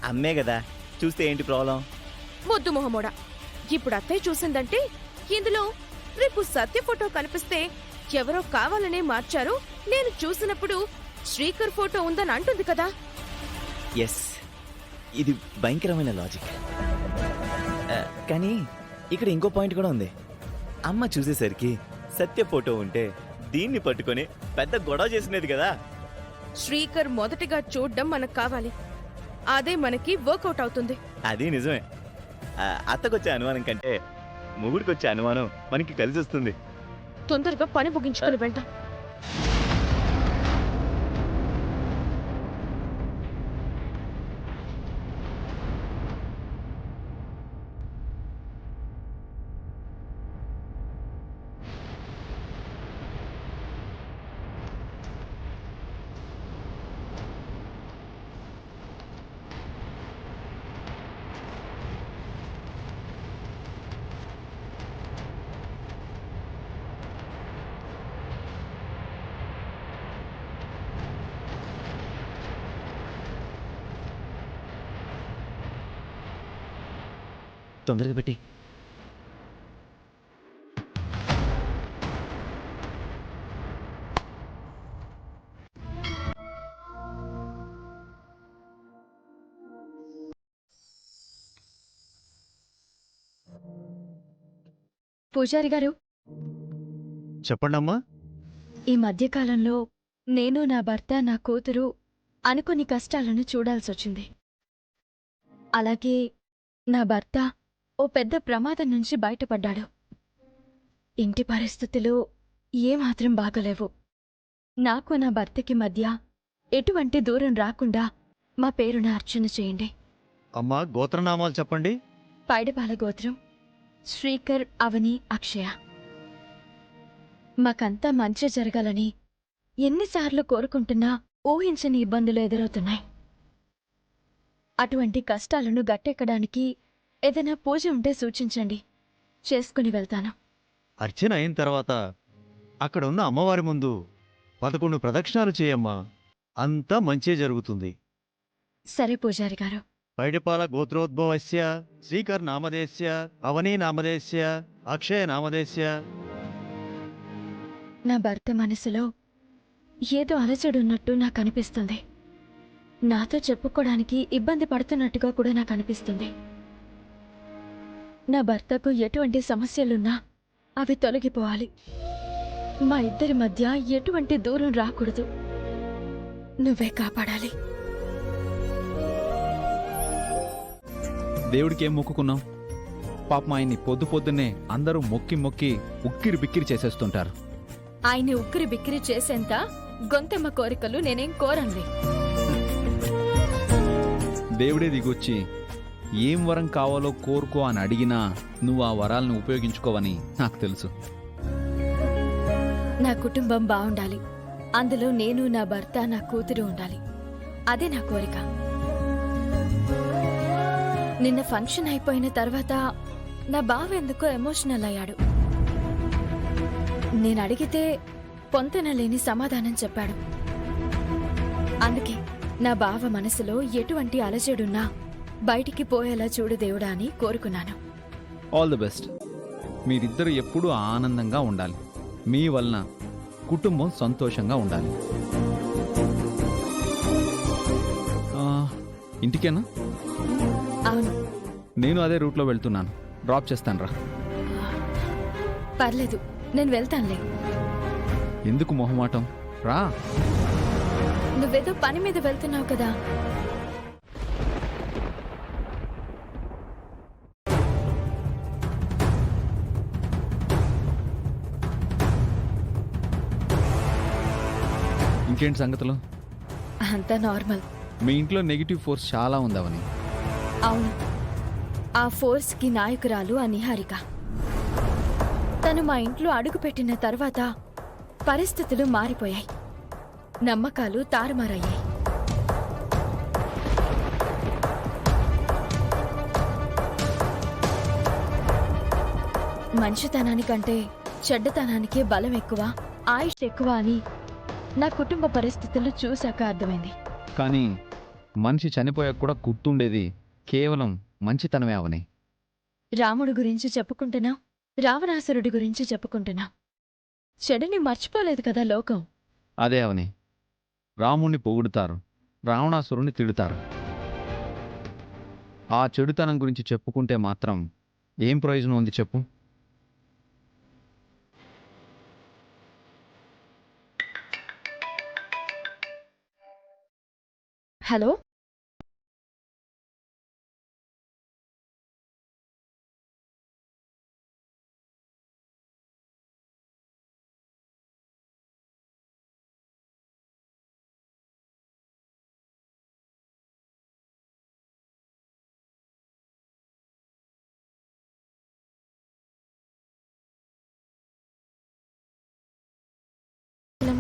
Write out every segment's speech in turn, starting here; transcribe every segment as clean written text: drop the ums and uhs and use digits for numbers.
అమ్మే కదా, చూస్తే ఏంటి ప్రాబ్లం? మొద్దు మొహమోడా, ఇప్పుడు అత్తయ్య చూసిందంటే ఇందులో రేపు సత్య ఫోటో కనిపిస్తే ఎవరో కావాలనే మార్చారు, నేను చూసినప్పుడు శ్రీకర్ ఫోటో ఉందని అంటుంది కదా. ఎస్, ఇది భయంకరమైన లాజిక్. కానీ ఇక్కడ ఇంకో పాయింట్ కూడా ఉంది. అమ్మ చూసేసరికి సత్య ఫోటో ఉంటే దీన్ని పట్టుకొని పెద్ద గొడవ చేసినది కదా. శ్రీకర్ మొదటిగా చూడ్డం మనకు కావాలి, అదే మనకి వర్కౌట్ అవుతుంది. అది నిజమే. అత్తకొచ్చే అనుమానం కంటే మొగుడికొచ్చే అనుమానం మనకి కలిసి వస్తుంది. తొందరగా పని ముగించుకొని వెళ్దాం. తొందరగా పెట్టి. పూజారి గారు, చెప్పండమ్మా. ఈ మధ్యకాలంలో నేను, నా భర్త, నా కూతురు అనుకుని కష్టాలను చూడాల్సొచ్చింది. అలాగే నా భర్త ఓ పెద్ద ప్రమాదం నుంచి బయటపడ్డాడు. ఇంటి పరిస్థితులు ఏమాత్రం బాగలేవు. నాకు నా భర్తకి మధ్య ఎటువంటి దూరం రాకుండా మా పేరున అర్చన చేయండి. అమ్మా, గోత్రనామాలు చెప్పండి. పైడపాల గోత్రం, శ్రీకర్, అవని, అక్షయ. మాకంతా మంచి జరగాలని ఎన్నిసార్లు కోరుకుంటున్నా ఊహించని ఇబ్బందులు ఎదురవుతున్నాయి. అటువంటి కష్టాలను గట్టెక్కడానికి ఏదైనా పూజ ఉంటే సూచించండి, చేసుకుని వెళ్తాను. అర్చన అయిన తర్వాత అక్కడ ఉన్న అమ్మవారి ముందు 11 ప్రదక్షిణాలు చేయమ్మా. అంతా మంచే జరుగుతుంది. సరే పూజారి గారు. పైడిపాల గోత్రోద్భవస్య శ్రీకర్ నామదేశ్య అవనీ నామదేశ్య అక్షయ నామదేశ్య. నా భర్త మనసులో ఏదో అలజడున్నట్టు నాకు అనిపిస్తుంది. నాతో చెప్పుకోవడానికి ఇబ్బంది పడుతున్నట్టుగా కూడా నాకు అనిపిస్తుంది. నా భర్తకు ఎటువంటి సమస్యలున్నా అవి తొలగిపోవాలి. మా ఇద్దరి మధ్య ఎటువంటి దూరం రాకూడదు. నువ్వే కాపాడాలి. దేవుడికి ఏం మొక్కుకున్నాం? పాపం ఆయన్ని పొద్దు పొద్దున్నే అందరూ మొక్కి మొక్కి ఉక్కిరి బిక్కిరి చేసేస్తుంటారు. ఆయన్ని ఉక్కిరి బిక్కిరి చేసేంత గొంతెమ్మ కోరికలు నేనేం కోరన్లే. దేవుడే దిగొచ్చి ఏం వరం కావాలో కోరుకో అని అడిగినా నువ్వు ఆ వరాలను ఉపయోగించుకోవని నాకు తెలుసు. నా కుటుంబం బావుండాలి. అందులో నేను, నా భర్త, నా కూతురు ఉండాలి. అదే నా కోరిక. నిన్న ఫంక్షన్ అయిపోయిన తర్వాత నా బావ ఎందుకో ఎమోషనల్ అయ్యాడు. నేను అడిగితే పొంతనలేని సమాధానం చెప్పాడు. అందుకే నా బావ మనసులో ఎటువంటి అలజడున్నా బయటికి పోయేలా చూడు దేవుడా అని కోరుకున్నాను. All the best. మీరిద్దరూ ఎప్పుడూ ఆనందంగా ఉండాలి. మీ వలన కుటుంబం సంతోషంగా ఉండాలి. ఇంటికేనా? అవును. నేను అదే రూట్లో వెళ్తున్నాను. డ్రాప్ చేస్తాను రా. పర్లేదు, నేను వెళ్తానులే. ఎందుకు మొహమాటం? రా. నువ్వేదో పని మీద వెళ్తున్నావు కదా. ఇంకేంటి సంగతులు? అంతా నార్మల్. మీ ఇంట్లో నెగిటివ్ ఫోర్స్ చాలా ఉందవని. అవును, ఆ ఫోర్స్కి నాయకురాలు ఆ నిహారిక. తను మా ఇంట్లో అడుగుపెట్టిన తర్వాత పరిస్థితులు మారిపోయాయి. నమ్మకాలు తారుమారయ్యాయి. మంచితనానికంటే చెడ్డతనానికే బలం ఎక్కువ, ఆయుష్ ఎక్కువ అని నా కుటుంబ పరిస్థితులు చూశాక అర్థమైంది. కానీ మనిషి చనిపోయాక కూడా గుర్తుండేది కేవలం మంచితనమే అవని. రాముడి గురించి చెప్పుకుంటున్నా, రావణాసురుడి గురించి చెప్పుకుంటున్నా. చెడుని మర్చిపోలేదు కదా లోకం. అదే అవని, రాముణ్ణి పొగుడుతారు, రావణాసురుణ్ణి తిడుతారు. ఆ చెడుతనం గురించి చెప్పుకుంటే మాత్రం ఏం ప్రయోజనం ఉంది చెప్పు? హలో,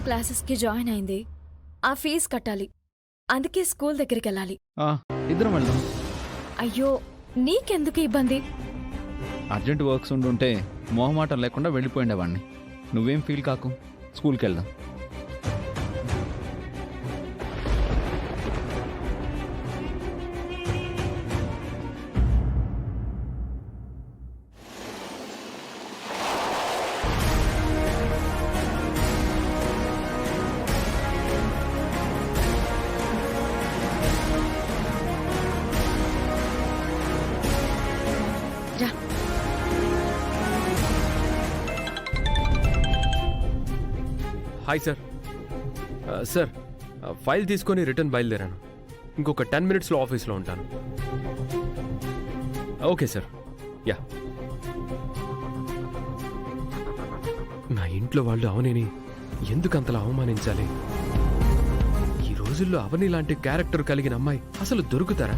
క్లాసెస్కి జాయిన్ అయింది. ఆ ఫీజు కట్టాలి, అందుకే స్కూల్ దగ్గరికి వెళ్ళాలి. ఇద్దరం వెళ్దాం. అయ్యో, నీకెందుకు ఇబ్బంది? అర్జెంట్ వర్క్స్ ఉండుంటే మొహమాటం లేకుండా వెళ్ళిపోయిండేవాడిని. నువ్వేం ఫీల్ కాకు, స్కూల్కి వెళ్దాం. Hi sir. సార్, ఫైల్ తీసుకొని రిటర్న్ బయలుదేరాను. ఇంకొక 10 మినిట్స్లో ఆఫీస్లో ఉంటాను. Okay sir. యా. నా ఇంట్లో వాళ్ళు అవనిని ఎందుకు అంతలా అవమానించాలి? ఈ రోజుల్లో అవని లాంటి క్యారెక్టర్ కలిగిన అమ్మాయి అసలు దొరుకుతారా?